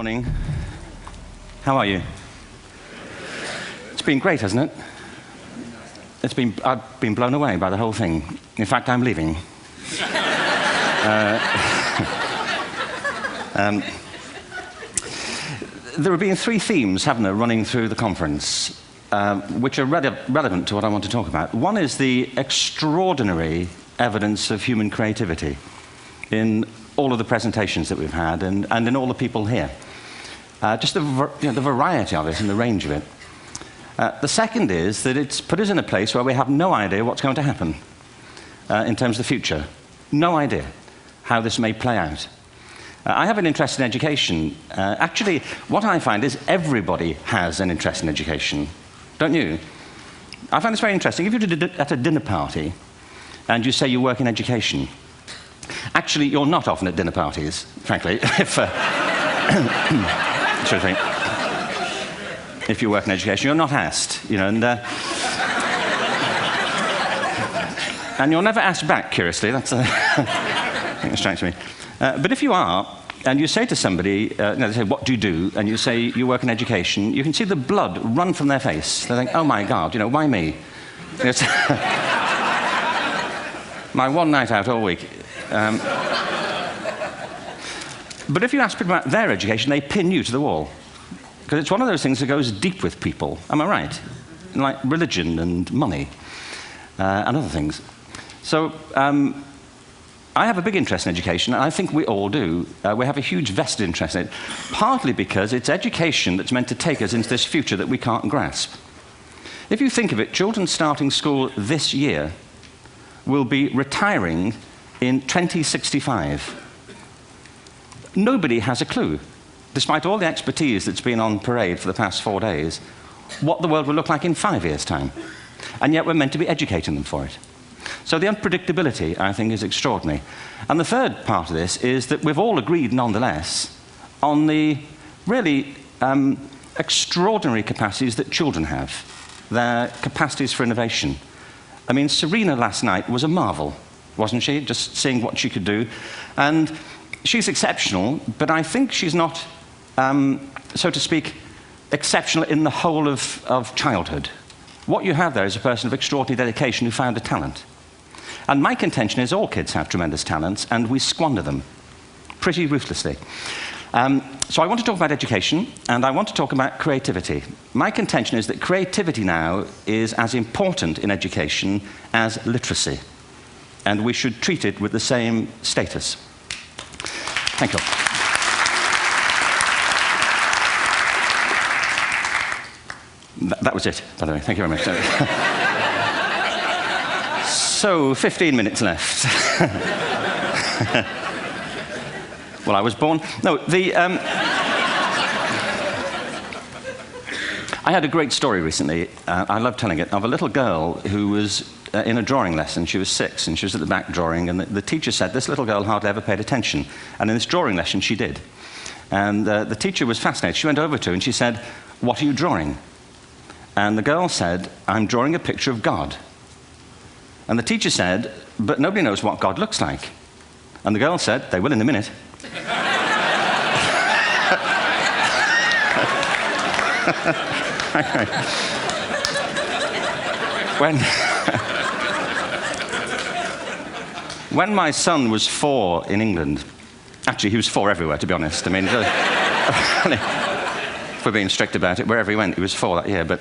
Morning. How are you? It's been great, hasn't it? I've been blown away by the whole thing. In fact, I'm leaving. There have been three themes, haven't there, running through the conference, which are relevant to what I want to talk about. One is the extraordinary evidence of human creativity in all of the presentations that we've had and in all the people here. Just the variety of it and the range of it. The second is that it's put us in a place where we have no idea what's going to happen in terms of the future. No idea how this may play out. I have an interest in education. Actually, what I find is everybody has an interest in education. Don't you? I find this very interesting. If you're at a dinner party and you say you work in education, actually, you're not often at dinner parties, frankly, if you work in education. You're not asked, and you're never asked back, curiously. That's I think it strikes me. But if you are, and you say to somebody, they say, what do you do? And you say, you work in education, you can see the blood run from their face. They think, oh my God, why me? It's my one night out all week. But if you ask people about their education, they pin you to the wall. Because it's one of those things that goes deep with people. Am I right? Like religion and money and other things. So I have a big interest in education, and I think we all do. We have a huge vested interest in it, partly because it's education that's meant to take us into this future that we can't grasp. If you think of it, children starting school this year will be retiring in 2065. Nobody has a clue, despite all the expertise that's been on parade for the past 4 days, what the world will look like in 5 years' time. And yet we're meant to be educating them for it. So the unpredictability, I think, is extraordinary. And the third part of this is that we've all agreed, nonetheless, on the really extraordinary capacities that children have, their capacities for innovation. I mean, Serena last night was a marvel, wasn't she? Just seeing what she could do. And she's exceptional, but I think she's not, so to speak, exceptional in the whole of childhood. What you have there is a person of extraordinary dedication who found a talent. And my contention is all kids have tremendous talents, and we squander them pretty ruthlessly. So I want to talk about education, and I want to talk about creativity. My contention is that creativity now is as important in education as literacy, and we should treat it with the same status. Thank you. That was it, by the way. Thank you very much. So, 15 minutes left. Well, I was born... No, I had a great story recently, I love telling it, of a little girl who was in a drawing lesson. She was 6, and she was at the back drawing, and the teacher said this little girl hardly ever paid attention. And in this drawing lesson, she did. And the teacher was fascinated. She went over to her and she said, what are you drawing? And the girl said, I'm drawing a picture of God. And the teacher said, but nobody knows what God looks like. And the girl said, they will in a minute. When my son was 4 in England, actually he was 4 everywhere, to be honest. I mean, if we're being strict about it, wherever he went, he was 4 that year. But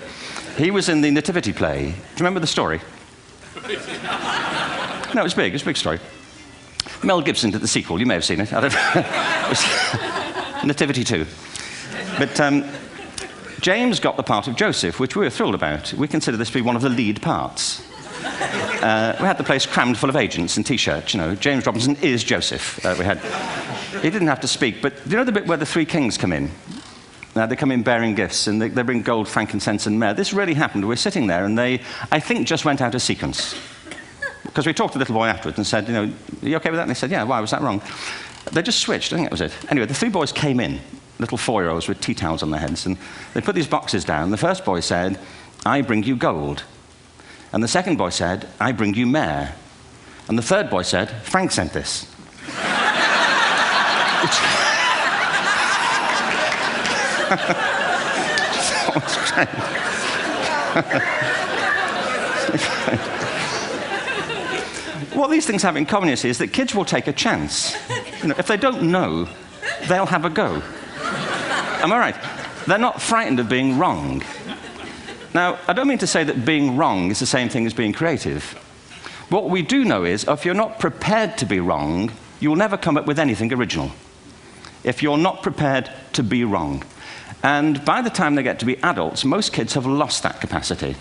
he was in the Nativity play. Do you remember the story? No, it was big. It was a big story. Mel Gibson did the sequel. You may have seen it. I don't know. It was Nativity 2. But James got the part of Joseph, which we were thrilled about. We consider this to be one of the lead parts. We had the place crammed full of agents in T-shirts. James Robinson is Joseph. He didn't have to speak, but do you know the bit where the 3 kings come in? They come in bearing gifts, and they bring gold, frankincense, and myrrh. This really happened. We're sitting there, and they, I think, just went out of sequence. Because we talked to the little boy afterwards and said, are you okay with that? And they said, yeah, why was that wrong? They just switched. I think that was it. Anyway, the 3 boys came in, little 4-year-olds with tea towels on their heads, and they put these boxes down. The first boy said, I bring you gold. And the second boy said, I bring you myrrh. And the third boy said, Frank sent this. What these things have in common, you see, is that kids will take a chance. If they don't know, they'll have a go. Am I right? They're not frightened of being wrong. Now, I don't mean to say that being wrong is the same thing as being creative. What we do know is, if you're not prepared to be wrong, you'll never come up with anything original. If you're not prepared to be wrong. And by the time they get to be adults, most kids have lost that capacity.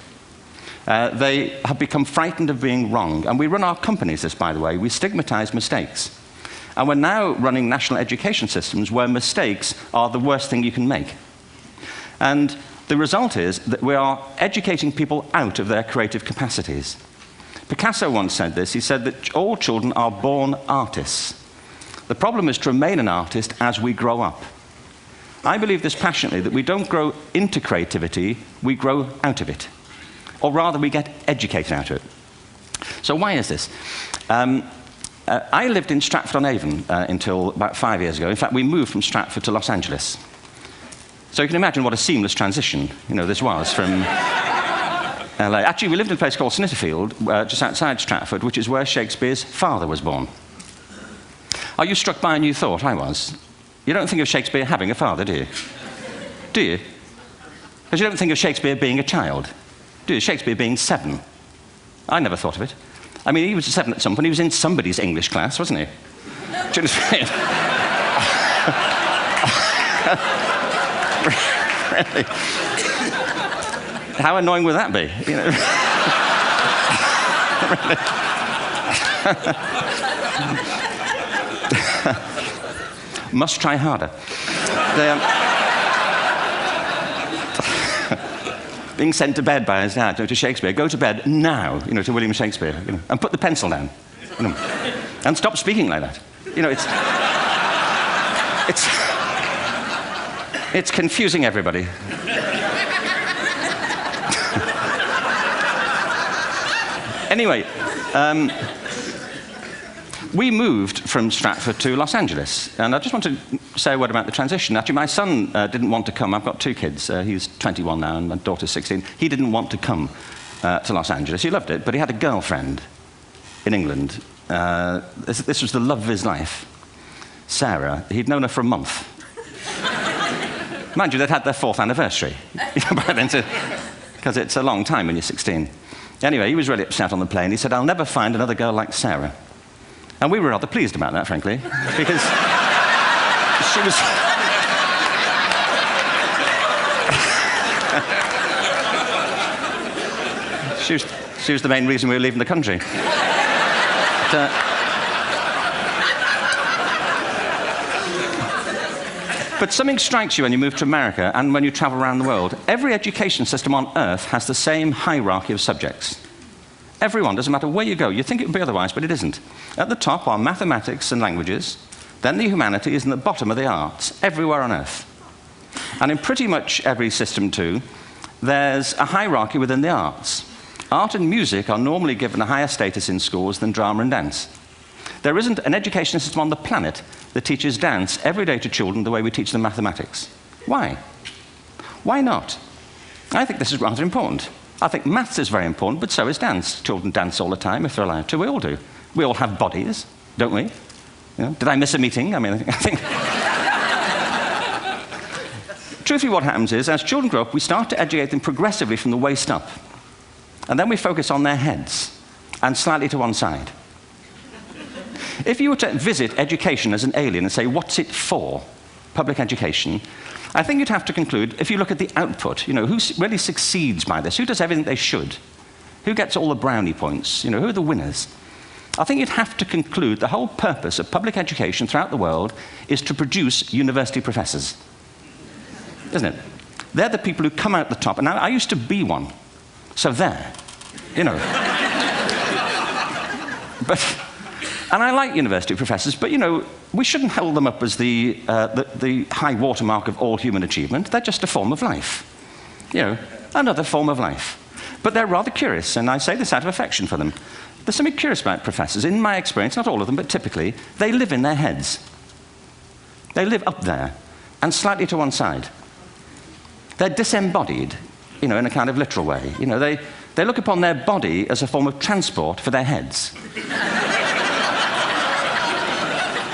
They have become frightened of being wrong. And we run our companies this, by the way. We stigmatize mistakes. And we're now running national education systems where mistakes are the worst thing you can make. And the result is that we are educating people out of their creative capacities. Picasso once said this. He said that all children are born artists. The problem is to remain an artist as we grow up. I believe this passionately, that we don't grow into creativity, we grow out of it. Or rather, we get educated out of it. So why is this? I lived in Stratford-on-Avon until about 5 years ago. In fact, we moved from Stratford to Los Angeles. So you can imagine what a seamless transition, this was from LA. Actually, we lived in a place called Snitterfield, just outside Stratford, which is where Shakespeare's father was born. Are you struck by a new thought? I was. You don't think of Shakespeare having a father, do you? Do you? Because you don't think of Shakespeare being a child, do you? Shakespeare being 7. I never thought of it. I mean, he was 7 at some point. He was in somebody's English class, wasn't he? Do you understand? Really? How annoying would that be? Must try harder. Being sent to bed by his dad to Shakespeare. Go to bed now, to William Shakespeare, and put the pencil down, and stop speaking like that. It's confusing everybody. Anyway, we moved from Stratford to Los Angeles, and I just want to say a word about the transition. Actually, my son didn't want to come. I've got 2 kids. He's 21 now, and my daughter's 16. He didn't want to come to Los Angeles. He loved it, but he had a girlfriend in England. This was the love of his life, Sarah. He'd known her for a month. Mind you, they'd had their 4th anniversary by then, because it's a long time when you're 16. Anyway, he was really upset on the plane. He said, "I'll never find another girl like Sarah." And we were rather pleased about that, frankly, because she was the main reason we were leaving the country. But something strikes you when you move to America and when you travel around the world. Every education system on Earth has the same hierarchy of subjects. Everyone, doesn't matter where you go. You think it would be otherwise, but it isn't. At the top are mathematics and languages, then the humanities, and the bottom are the arts, everywhere on Earth. And in pretty much every system, too, there's a hierarchy within the arts. Art and music are normally given a higher status in schools than drama and dance. There isn't an education system on the planet that teaches dance every day to children the way we teach them mathematics. Why? Why not? I think this is rather important. I think maths is very important, but so is dance. Children dance all the time if they're allowed to. We all do. We all have bodies, don't we? Did I miss a meeting? I think... Truthfully, what happens is, as children grow up, we start to educate them progressively from the waist up. And then we focus on their heads, and slightly to one side. If you were to visit education as an alien and say, what's it for, public education, I think you'd have to conclude, if you look at the output, who really succeeds by this, who does everything they should, who gets all the brownie points, who are the winners, I think you'd have to conclude the whole purpose of public education throughout the world is to produce university professors, isn't it? They're the people who come out the top, and I used to be one, so there, And I like university professors, but, we shouldn't hold them up as the high watermark of all human achievement. They're just a form of life. Another form of life. But they're rather curious, and I say this out of affection for them. There's something curious about professors. In my experience, not all of them, but typically, they live in their heads. They live up there, and slightly to one side. They're disembodied, in a kind of literal way. They look upon their body as a form of transport for their heads.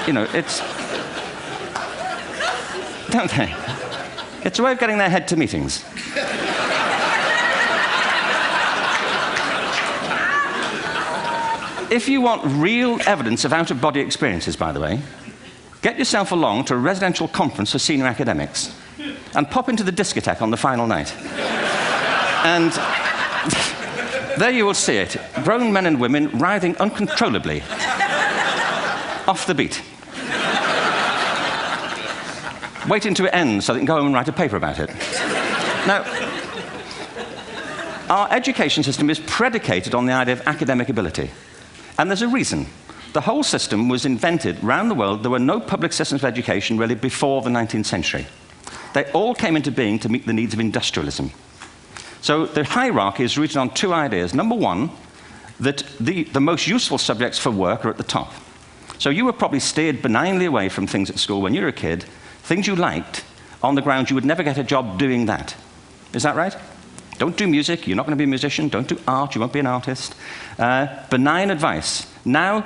It's... Don't they? It's a way of getting their head to meetings. If you want real evidence of out-of-body experiences, by the way, get yourself along to a residential conference for senior academics and pop into the discotheque on the final night. And there you will see it, grown men and women writhing uncontrollably off the beat. Waiting till it ends so they can go home and write a paper about it. Now, our education system is predicated on the idea of academic ability. And there's a reason. The whole system was invented around the world. There were no public systems of education really before the 19th century. They all came into being to meet the needs of industrialism. So the hierarchy is rooted on two ideas. Number one, that the most useful subjects for work are at the top. So you were probably steered benignly away from things at school when you were a kid, things you liked, on the grounds you would never get a job doing that. Is that right? Don't do music, you're not going to be a musician. Don't do art, you won't be an artist. Benign advice, now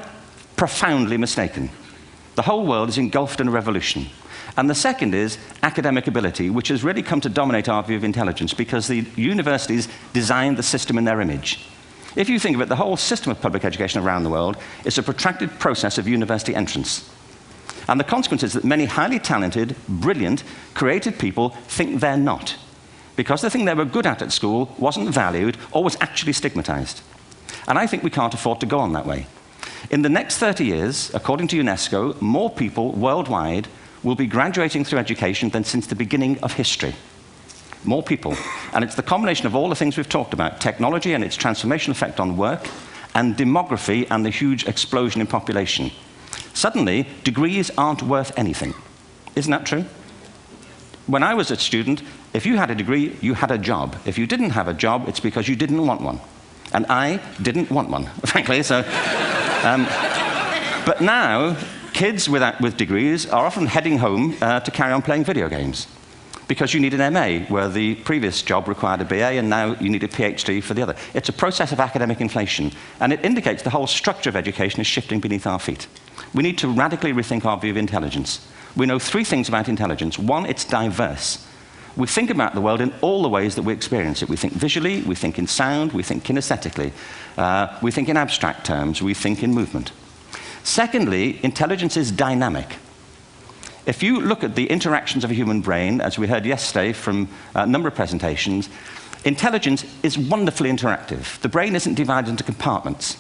profoundly mistaken. The whole world is engulfed in a revolution. And the second is academic ability, which has really come to dominate our view of intelligence because the universities designed the system in their image. If you think of it, the whole system of public education around the world is a protracted process of university entrance. And the consequence is that many highly talented, brilliant, creative people think they're not, because the thing they were good at school wasn't valued or was actually stigmatized. And I think we can't afford to go on that way. In the next 30 years, according to UNESCO, more people worldwide will be graduating through education than since the beginning of history. More people. And it's the combination of all the things we've talked about, technology and its transformational effect on work, and demography and the huge explosion in population. Suddenly, degrees aren't worth anything. Isn't that true? When I was a student, if you had a degree, you had a job. If you didn't have a job, it's because you didn't want one. And I didn't want one, frankly. So, but now, kids with degrees are often heading home to carry on playing video games because you need an MA, where the previous job required a BA, and now you need a PhD for the other. It's a process of academic inflation, and it indicates the whole structure of education is shifting beneath our feet. We need to radically rethink our view of intelligence. We know three things about intelligence. One, it's diverse. We think about the world in all the ways that we experience it. We think visually, we think in sound, we think kinesthetically, we think in abstract terms, we think in movement. Secondly, intelligence is dynamic. If you look at the interactions of a human brain, as we heard yesterday from a number of presentations, intelligence is wonderfully interactive. The brain isn't divided into compartments.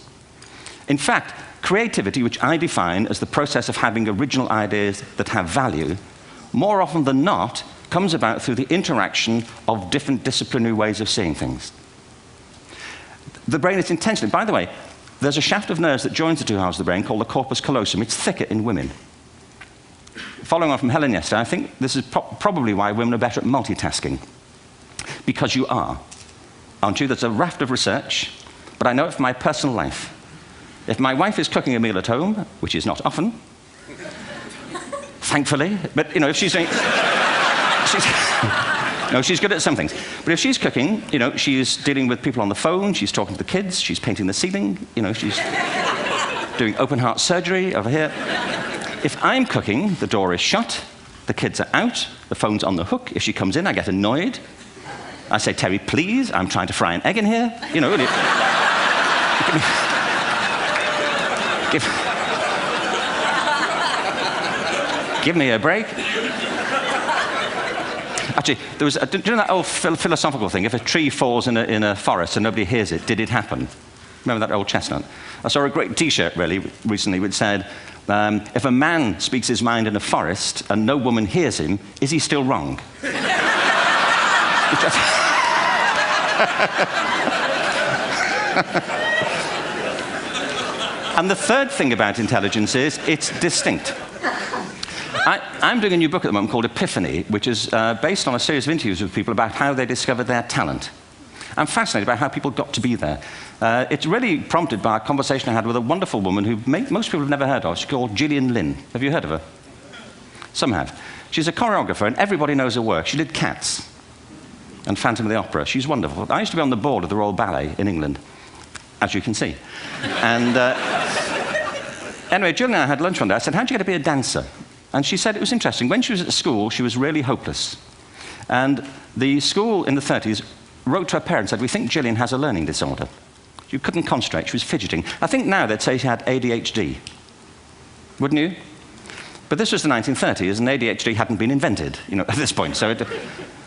In fact, creativity, which I define as the process of having original ideas that have value, more often than not, comes about through the interaction of different disciplinary ways of seeing things. The brain is intentionally, by the way, there's a shaft of nerves that joins the two halves of the brain called the corpus callosum. It's thicker in women. Following on from Helen yesterday, I think this is probably why women are better at multitasking. Because you are, aren't you? There's a raft of research, but I know it from my personal life. If my wife is cooking a meal at home, which is not often, thankfully, but if she's doing... No, she's good at some things. But if she's cooking, she's dealing with people on the phone, she's talking to the kids, she's painting the ceiling, she's doing open heart surgery over here. If I'm cooking, the door is shut, the kids are out, the phone's on the hook. If she comes in, I get annoyed. I say, Terry, please, I'm trying to fry an egg in here. Give me a break. Actually, there was do you know that old philosophical thing? If a tree falls in a forest and nobody hears it, did it happen? Remember that old chestnut? I saw a great T-shirt recently which said, if a man speaks his mind in a forest and no woman hears him, is he still wrong? And the third thing about intelligence is it's distinct. I'm doing a new book at the moment called Epiphany, which is based on a series of interviews with people about how they discovered their talent. I'm fascinated by how people got to be there. It's really prompted by a conversation I had with a wonderful woman who most people have never heard of. She's called Gillian Lynn. Have you heard of her? Some have. She's a choreographer, and everybody knows her work. She did Cats. and Phantom of the Opera. She's wonderful. I used to be on the board of the Royal Ballet in England, as you can see. And anyway, Jill and I had lunch one day. I said, how'd you get to be a dancer? And she said it was interesting. When she was at school, she was really hopeless. And the school in the 30s wrote to her parents and said, we think Gillian has a learning disorder. She couldn't concentrate, she was fidgeting. I think now they'd say she had ADHD. Wouldn't you? But this was the 1930s, and ADHD hadn't been invented, at this point, so it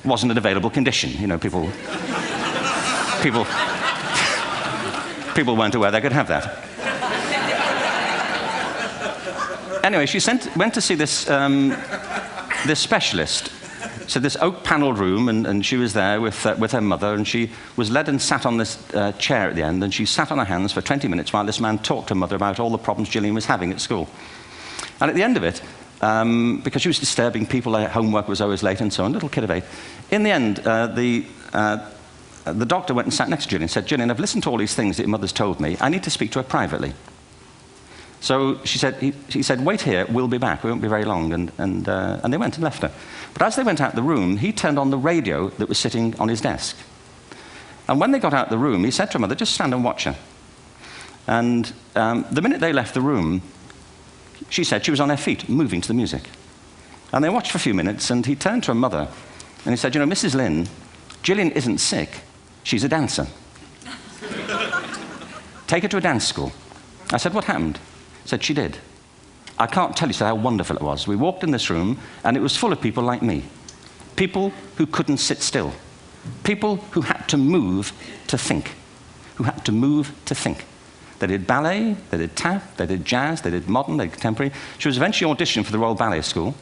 wasn't an available condition. People weren't aware they could have that. Anyway, she went to see this specialist. So this oak-panelled room, and she was there with her mother, and she was led and sat on this chair at the end, and she sat on her hands for 20 minutes while this man talked to her mother about all the problems Gillian was having at school. And at the end of it, because she was disturbing people, her homework was always late and so on, little kid of 8, in the end, the doctor went and sat next to Gillian and said, Gillian, I've listened to all these things that your mother's told me. I need to speak to her privately. So he said, wait here, we'll be back. We won't be very long. And they went and left her. But as they went out the room, he turned on the radio that was sitting on his desk. And when they got out the room, he said to her mother, just stand and watch her. And the minute they left the room, she said she was on her feet, moving to the music. And they watched for a few minutes, and he turned to her mother, and he said, Mrs. Lynn, Gillian isn't sick. She's a dancer. Take her to a dance school. I said, what happened? He said, she did. I can't tell you how wonderful it was. We walked in this room, and it was full of people like me. People who couldn't sit still. People who had to move to think. Who had to move to think. They did ballet, they did tap, they did jazz, they did modern, they did contemporary. She was eventually auditioned for the Royal Ballet School.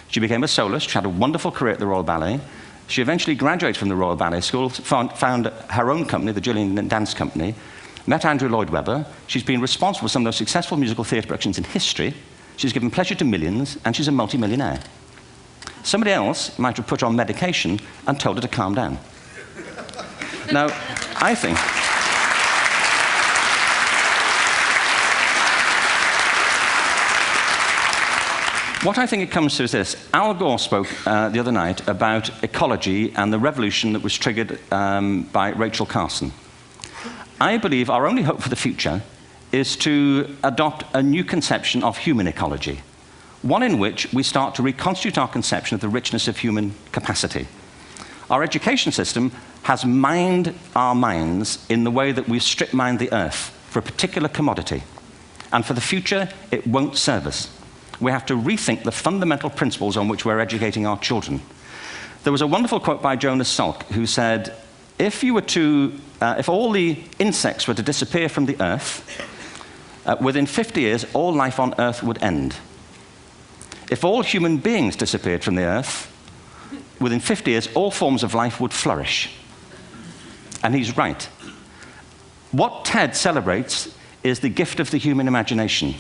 She became a soloist. She had a wonderful career at the Royal Ballet. She eventually graduated from the Royal Ballet School, found her own company, the Gillian Dance Company, met Andrew Lloyd Webber. She's been responsible for some of the most successful musical theatre productions in history. She's given pleasure to millions, and she's a multi-millionaire. Somebody else might have put her on medication and told her to calm down. Now, I think... What I think it comes to is this. Al Gore spoke the other night about ecology and the revolution that was triggered by Rachel Carson. I believe our only hope for the future is to adopt a new conception of human ecology, one in which we start to reconstitute our conception of the richness of human capacity. Our education system has mined our minds in the way that we've strip-mined the earth for a particular commodity, and for the future, it won't serve us. We have to rethink the fundamental principles on which we're educating our children. There was a wonderful quote by Jonas Salk, who said, if all the insects were to disappear from the earth, within 50 years, all life on earth would end. If all human beings disappeared from the earth, within 50 years, all forms of life would flourish. And he's right. What TED celebrates is the gift of the human imagination.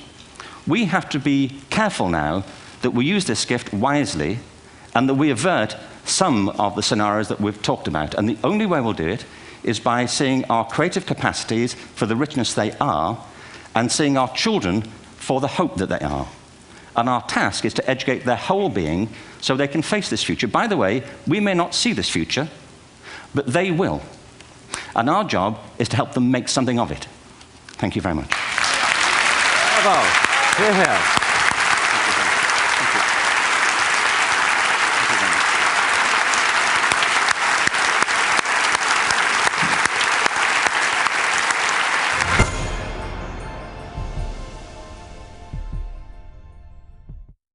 We have to be careful now that we use this gift wisely and that we avert some of the scenarios that we've talked about. And the only way we'll do it is by seeing our creative capacities for the richness they are and seeing our children for the hope that they are. And our task is to educate their whole being so they can face this future. By the way, we may not see this future, but they will. And our job is to help them make something of it. Thank you very much. Bravo. Here, here.